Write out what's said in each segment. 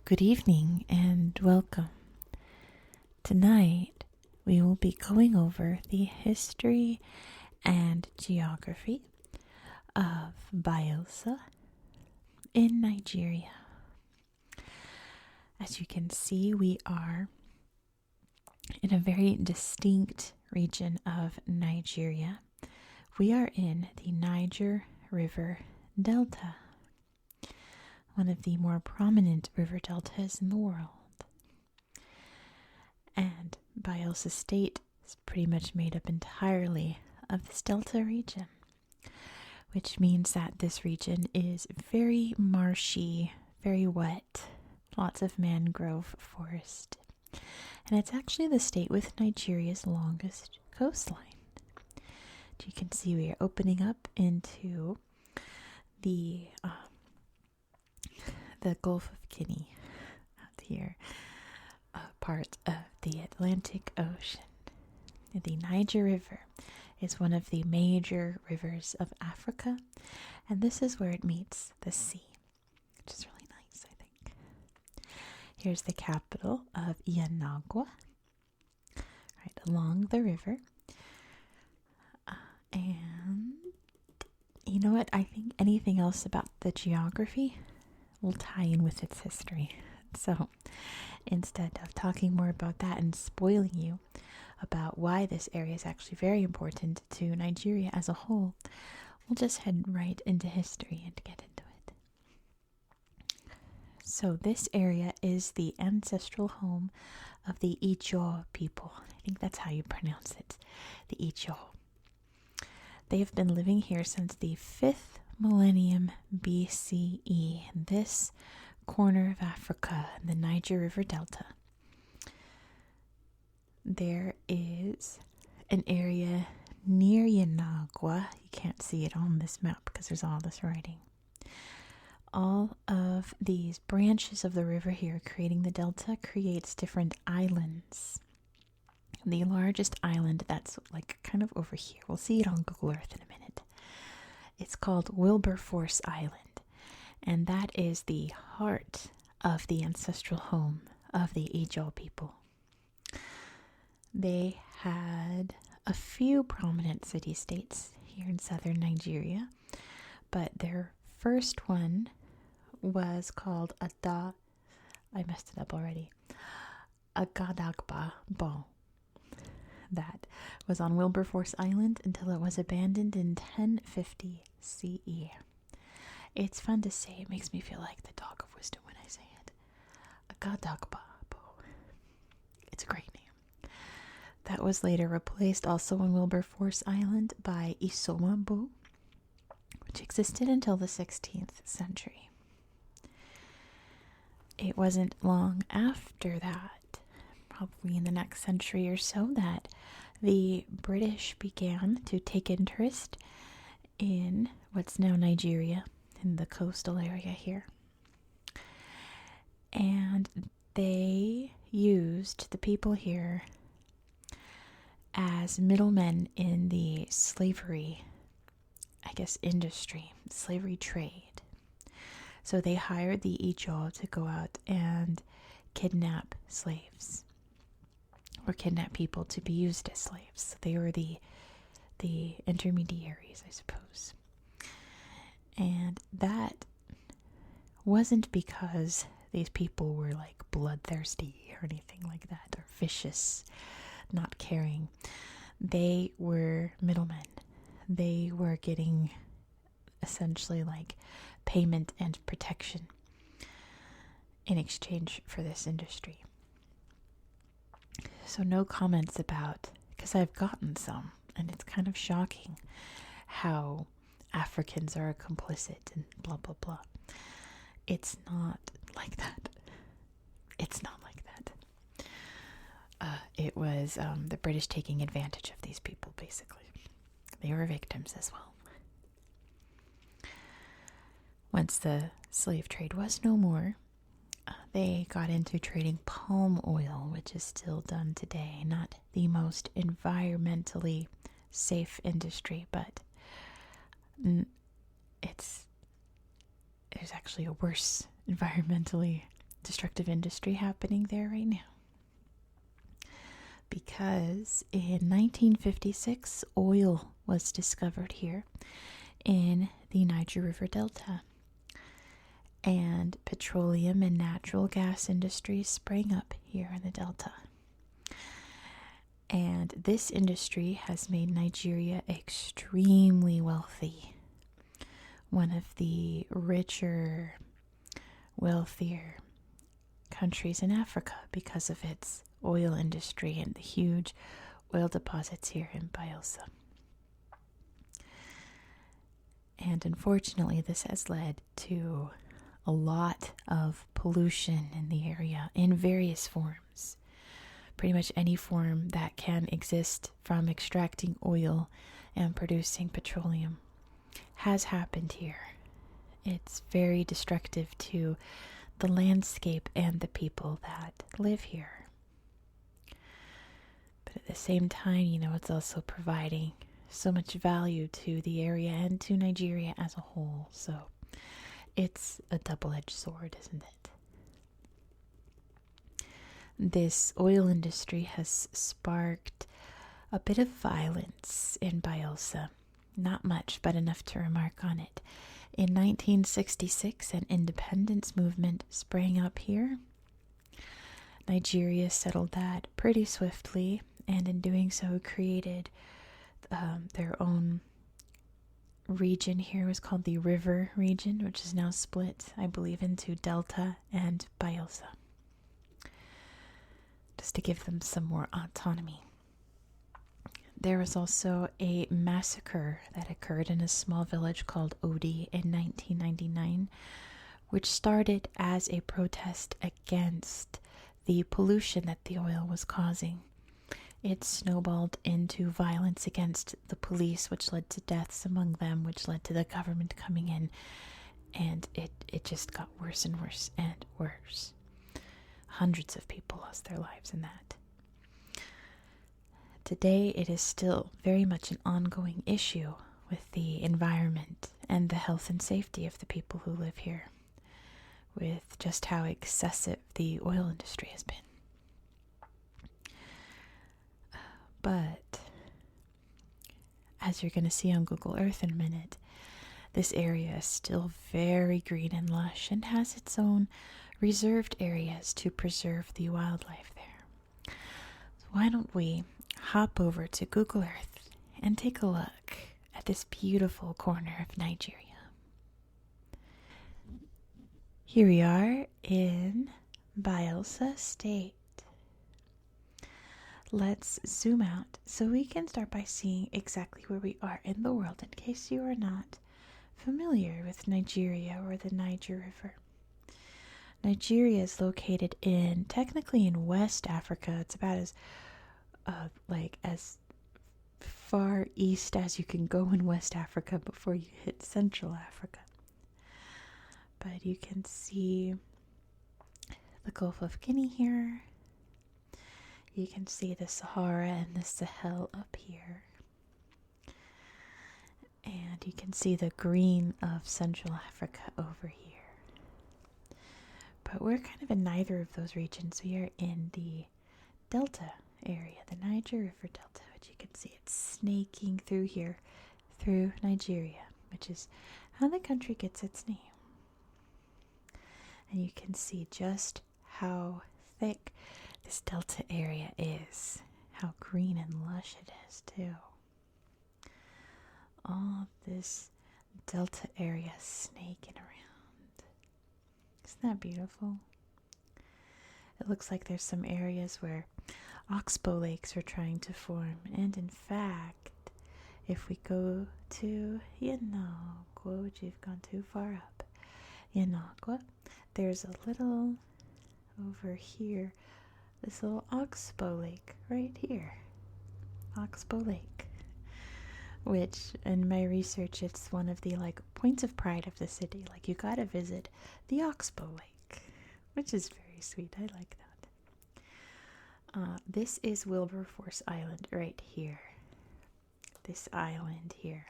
Good evening and welcome. Tonight we will be going over the history and geography of Bayelsa in Nigeria. As you can see, we are in a very distinct region of Nigeria. We are in the Niger River Delta, one of the more prominent river deltas in the world. And Bayelsa State is pretty much made up entirely of this delta region, which means that this region is very marshy, very wet, lots of mangrove forest. And it's actually the state with Nigeria's longest coastline. You can see we are opening up into the Gulf of Guinea out here, part of the Atlantic Ocean. The Niger River is one of the major rivers of Africa, and this is where it meets the sea, which is really nice, I think. Here's the capital of Yanagwa, right along the river. And you know what? I think anything else about the geography will tie in with its history. So instead of talking more about that and spoiling you about why this area is actually very important to Nigeria as a whole, we'll just head right into history and get into it. So this area is the ancestral home of the Ijaw people. I think that's how you pronounce it, the Ijaw. They have been living here since the 5th millennium BCE in this corner of Africa, in the Niger River Delta. There is an area near Yanagwa. You can't see it on this map because there's all this writing. All of these branches of the river here creating the delta creates different islands. The largest island that's like kind of over here, we'll see it on Google Earth in a minute. It's called Wilberforce Island, and that is the heart of the ancestral home of the Ijaw people. They had a few prominent city-states here in southern Nigeria, but their first one was called I messed it up already, Agadagba Bo. That was on Wilberforce Island until it was abandoned in 1050 CE. It's fun to say. It makes me feel like the dog of wisdom when I say it. Agadagba. It's a great name. That was later replaced also on Wilberforce Island by Isomabo, which existed until the 16th century. It wasn't long after that, probably in the next century or so, that the British began to take interest in what's now Nigeria, in the coastal area here. And they used the people here as middlemen in the slavery, industry, slavery trade. So they hired the Ijaw to go out and kidnap slaves, or kidnap people to be used as slaves. They were the intermediaries, I suppose. And that wasn't because these people were like bloodthirsty or anything like that, or vicious, not caring. They were middlemen. They were getting essentially like payment and protection in exchange for this industry. So no comments about, because I've gotten some, and it's kind of shocking how Africans are complicit and blah, blah, blah. It's not like that. It's not like that. It was the British taking advantage of these people, basically. They were victims as well. Once the slave trade was no more, they got into trading palm oil, which is still done today. Not the most environmentally safe industry, but there's actually a worse environmentally destructive industry happening there right now. Because in 1956, oil was discovered here in the Niger River Delta. And petroleum and natural gas industries sprang up here in the Delta. And this industry has made Nigeria extremely wealthy. One of the richer, wealthier countries in Africa because of its oil industry and the huge oil deposits here in Bayelsa. And unfortunately, this has led to a lot of pollution in the area in various forms. Pretty much any form that can exist from extracting oil and producing petroleum has happened here. It's very destructive to the landscape and the people that live here. But at the same time, it's also providing so much value to the area and to Nigeria as a whole. So it's a double-edged sword, isn't it? This oil industry has sparked a bit of violence in Bayelsa. Not much, but enough to remark on it. In 1966, an independence movement sprang up here. Nigeria settled that pretty swiftly, and in doing so created their own region here. It was called the River region, which is now split, I believe, into Delta and Bayelsa, just to give them some more autonomy. There was also a massacre that occurred in a small village called Odi in 1999, which started as a protest against the pollution that the oil was causing. It snowballed into violence against the police, which led to deaths among them, which led to the government coming in, and it just got worse and worse and worse. Hundreds of people lost their lives in that. Today, it is still very much an ongoing issue with the environment and the health and safety of the people who live here, with just how excessive the oil industry has been. But as you're going to see on Google Earth in a minute, this area is still very green and lush and has its own reserved areas to preserve the wildlife there. So why don't we hop over to Google Earth and take a look at this beautiful corner of Nigeria. Here we are in Bayelsa State. Let's zoom out so we can start by seeing exactly where we are in the world in case you are not familiar with Nigeria or the Niger River. Nigeria is located technically in West Africa. It's about as far east as you can go in West Africa before you hit Central Africa. But you can see the Gulf of Guinea here. You can see the Sahara and the Sahel up here. And you can see the green of Central Africa over here. But we're kind of in neither of those regions. We are in the Delta area, the Niger River Delta, which you can see it's snaking through here, through Nigeria, which is how the country gets its name. And you can see just how thick this delta area is, how green and lush it is too. All this delta area snaking around. Isn't that beautiful? It looks like there's some areas where oxbow lakes are trying to form, and in fact, if we go to Yanagwa, which you've gone too far up, Yanagwa, there's a little over here, this little oxbow lake right here, Oxbow Lake, which in my research, it's one of the points of pride of the city. You gotta visit the Oxbow Lake, which is very sweet. I like that. This is Wilberforce Island right here. This island here,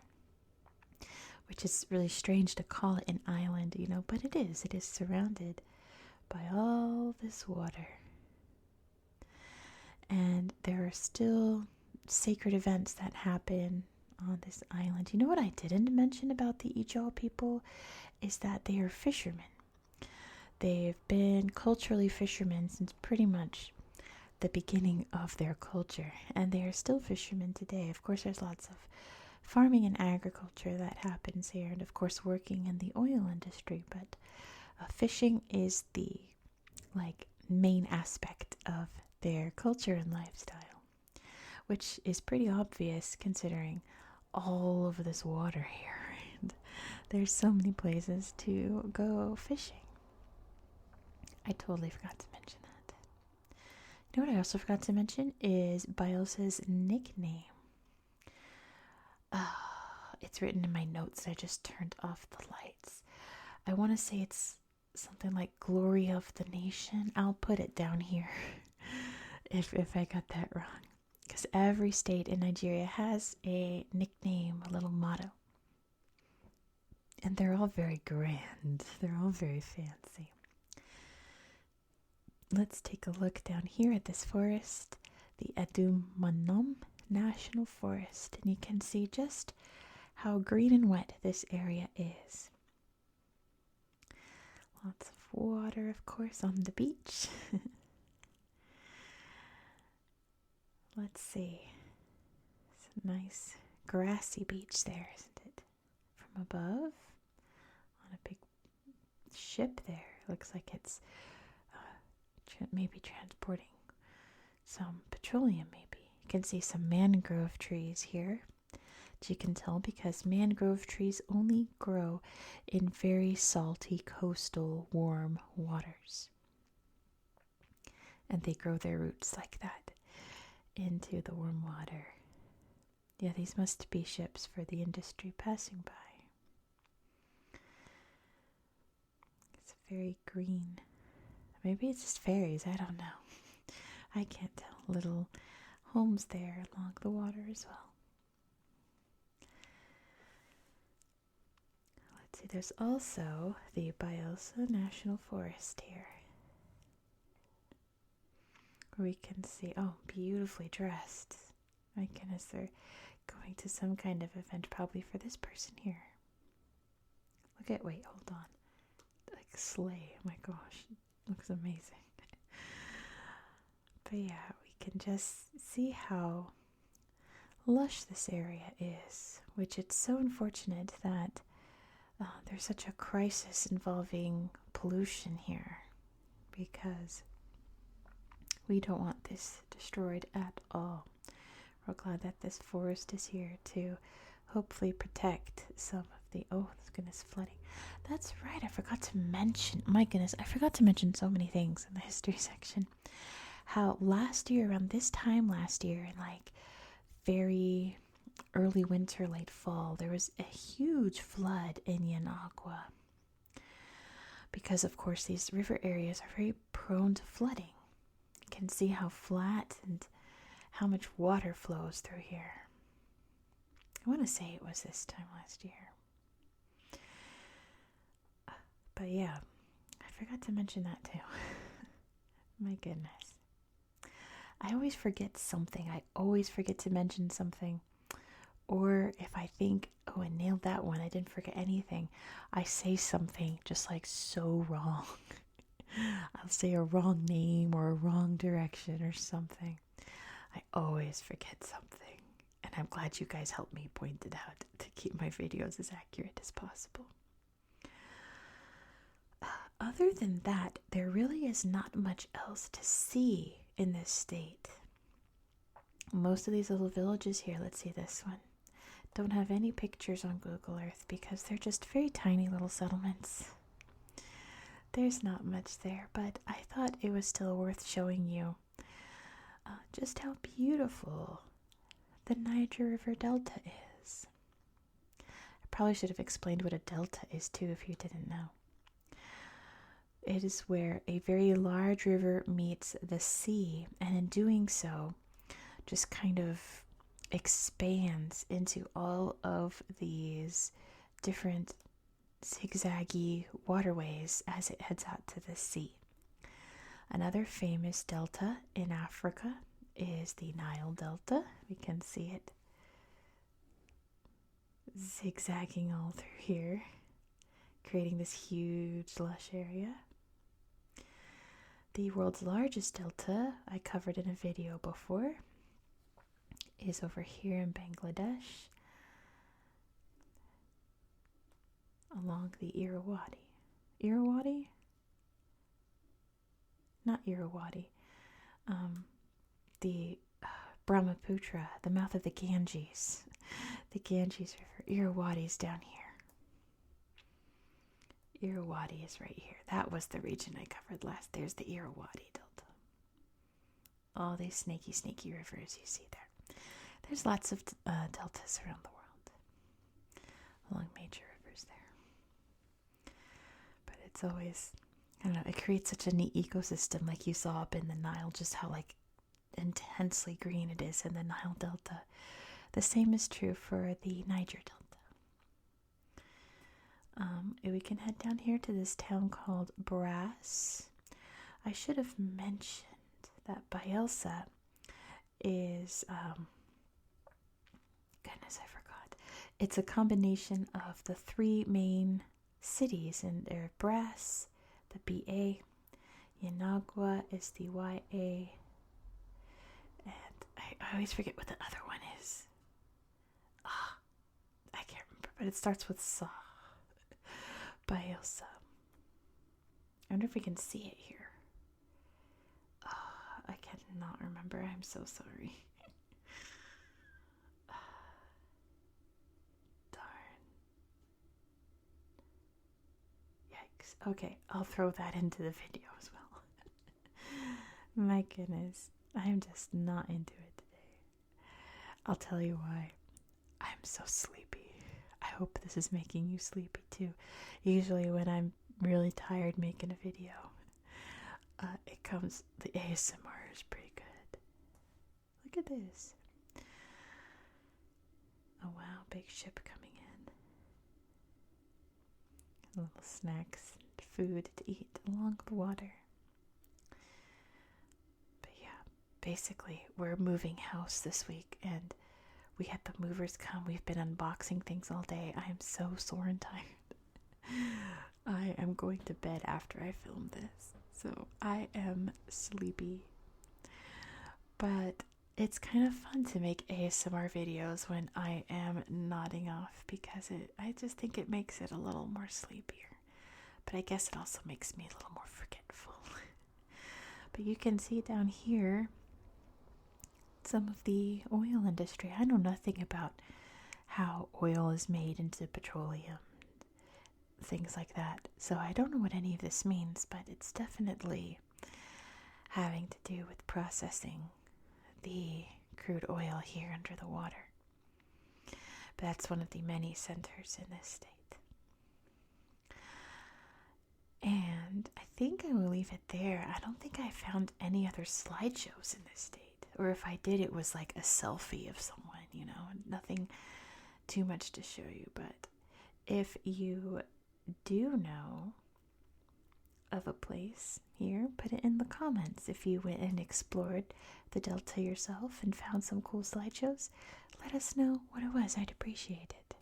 which is really strange to call it an island, but it is. It is surrounded by all this water. And there are still sacred events that happen on this island. You know what I didn't mention about the Ijaw people is that they are fishermen. They've been culturally fishermen since pretty much the beginning of their culture, and they are still fishermen today. Of course, there's lots of farming and agriculture that happens here, and of course working in the oil industry, but fishing is the main aspect of their culture and lifestyle, which is pretty obvious considering all of this water here, and there's so many places to go fishing. I totally forgot to mention that. You know what I also forgot to mention is Bayelsa's nickname. It's written in my notes. I just turned off the lights. I want to say it's something like Glory of the Nation. I'll put it down here if I got that wrong. Because every state in Nigeria has a nickname, a little motto. And they're all very grand. They're all very fancy. Let's take a look down here at this forest, the Edumanom National Forest. And you can see just how green and wet this area is. Lots of water, of course, on the beach. Let's see. It's a nice grassy beach there, isn't it? From above, on a big ship there. Looks like it's maybe transporting some petroleum, maybe. You can see some mangrove trees here. You can tell because mangrove trees only grow in very salty coastal warm waters. And they grow their roots like that into the warm water. Yeah, these must be ships for the industry passing by. It's very green. Maybe it's just fairies, I don't know. I can't tell. Little homes there along the water as well. Let's see, there's also the Bayelsa National Forest here. We can see, beautifully dressed. My goodness, they're going to some kind of event, probably for this person here. Wait, hold on. Like sleigh, oh my gosh, looks amazing. But yeah, we can just see how lush this area is, which it's so unfortunate that there's such a crisis involving pollution here, because we don't want this destroyed at all. We're glad that this forest is here to hopefully protect some of the, goodness, flooding. That's right, I forgot to mention, my goodness, I forgot to mention so many things in the history section. How last year, around this time last year, in very early winter, late fall, there was a huge flood in Yanagwa. Because, of course, these river areas are very prone to flooding. You can see how flat and how much water flows through here. I want to say it was this time last year. But yeah, I forgot to mention that too. My goodness. I always forget something. I always forget to mention something. Or if I think, I nailed that one, I didn't forget anything, I say something just so wrong. I'll say a wrong name or a wrong direction or something. I always forget something. And I'm glad you guys helped me point it out to keep my videos as accurate as possible. Other than that, there really is not much else to see in this state. Most of these little villages here, let's see this one, don't have any pictures on Google Earth because they're just very tiny little settlements. There's not much there, but I thought it was still worth showing you just how beautiful the Niger River Delta is. I probably should have explained what a delta is too if you didn't know. It is where a very large river meets the sea, and in doing so, just kind of expands into all of these different zigzaggy waterways as it heads out to the sea. Another famous delta in Africa is the Nile Delta. We can see it zigzagging all through here, creating this huge lush area. The world's largest delta, I covered in a video before, is over here in Bangladesh, along the Irrawaddy. Irrawaddy? Not Irrawaddy. The Brahmaputra, the mouth of the Ganges. The Ganges River. Irrawaddy's down here. Irrawaddy is right here. That was the region I covered last. There's the Irrawaddy Delta. All these snaky, snaky rivers you see there. There's lots of deltas around the world, along major rivers there. But it's always, I don't know, it creates such a neat ecosystem, like you saw up in the Nile, just how like intensely green it is in the Nile Delta. The same is true for the Niger Delta. We can head down here to this town called Brass. I should have mentioned that Bayelsa is, goodness, I forgot. It's a combination of the three main cities, and they're Brass, the BA, Yanagwa is the YA, and I always forget what the other one is. I can't remember, but it starts with Sa. Bayelsa. I wonder if we can see it here. I cannot remember. I'm so sorry. Darn. Yikes. Okay, I'll throw that into the video as well. My goodness. I'm just not into it today. I'll tell you why. I'm so sleepy. I hope this is making you sleepy too. Usually when I'm really tired making a video, the ASMR is pretty good. Look at this. Oh wow, big ship coming in. Little snacks and food to eat along the water. But yeah, basically we're moving house this week, and we had the movers come. We've been unboxing things all day. I am so sore and tired. I am going to bed after I film this, so I am sleepy. But it's kind of fun to make ASMR videos when I am nodding off, because I just think it makes it a little more sleepier. But I guess it also makes me a little more forgetful. But you can see down here some of the oil industry. I know nothing about how oil is made into petroleum, things like that. So I don't know what any of this means, but it's definitely having to do with processing the crude oil here under the water. But that's one of the many centers in this state. And I think I will leave it there. I don't think I found any other slideshows in this state. Or if I did, it was like a selfie of someone, nothing too much to show you. But if you do know of a place here, put it in the comments. If you went and explored the Delta yourself and found some cool slideshows, let us know what it was. I'd appreciate it.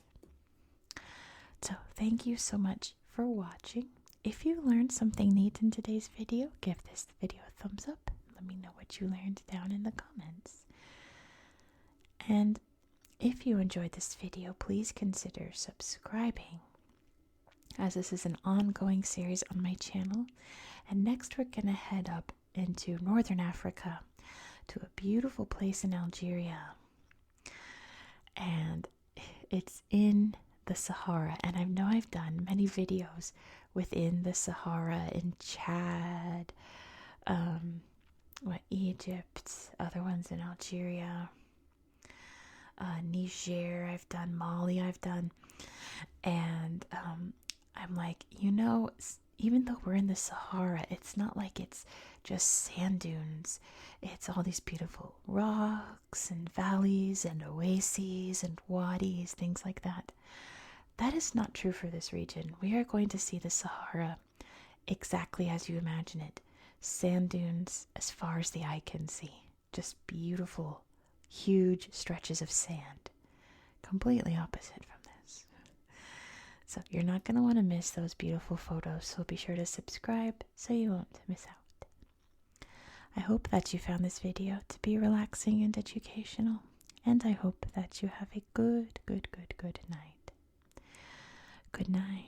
So thank you so much for watching. If you learned something neat in today's video, give this video a thumbs up. Let me know what you learned down in the comments. And if you enjoyed this video, please consider subscribing, as this is an ongoing series on my channel. And next we're going to head up into Northern Africa to a beautiful place in Algeria. And it's in the Sahara. And I know I've done many videos within the Sahara, in Chad, Egypt, other ones in Algeria, Niger, I've done Mali, and I'm like, even though we're in the Sahara, it's not like it's just sand dunes. It's all these beautiful rocks and valleys and oases and wadis, things like that. That is not true for this region. We are going to see the Sahara exactly as you imagine it. sand dunes as far as the eye can see. Just beautiful, huge stretches of sand. Completely opposite from this. So you're not going to want to miss those beautiful photos, so be sure to subscribe so you won't miss out. I hope that you found this video to be relaxing and educational, and I hope that you have a good night. Good night.